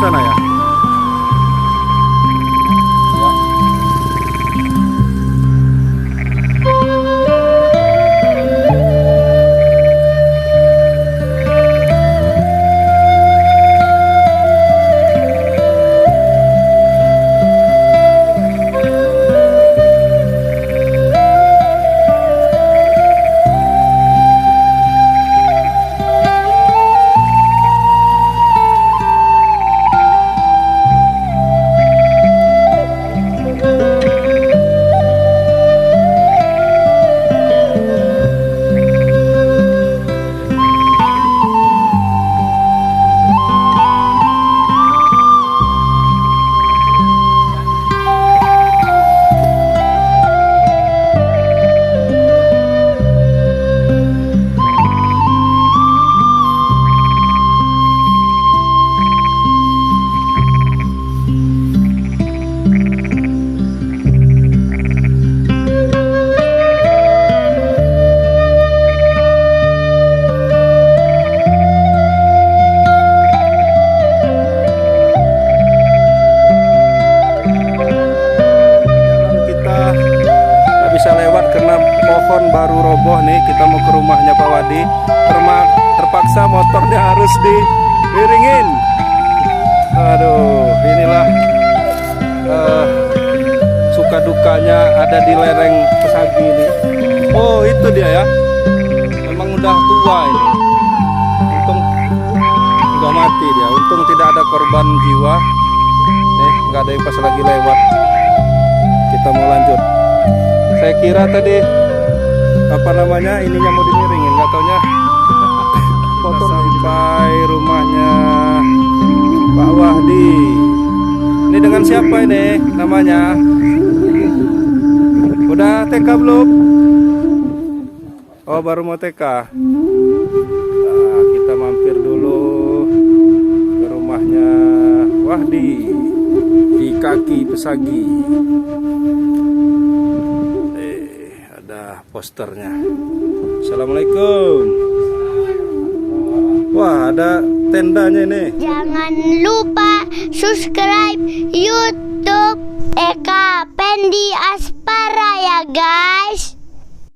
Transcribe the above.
sana ya. Bisa lewat karena pohon baru roboh nih. Kita mau ke rumahnya Pak Wadi. Terpaksa motornya harus diiringin. Aduh, inilah suka dukanya ada di lereng Pesagi ini. Oh, itu dia ya. Memang udah tua ini. Untung udah mati dia. Untung tidak ada korban jiwa. Nggak ada yang pas lagi lewat. Kita mau lanjut. Saya kira tadi apa namanya ininya mau dimiringin, nggak taunya motor sampai rumahnya Pak Wahdi. Ini dengan siapa ini namanya? Udah TK belum? Oh, baru mau TK. Nah, kita mampir dulu ke rumahnya Wahdi di kaki Pesagi. Posternya. Assalamualaikum. Wah, ada tendanya ini. Jangan lupa subscribe YouTube Eka Pendi Aspara ya guys.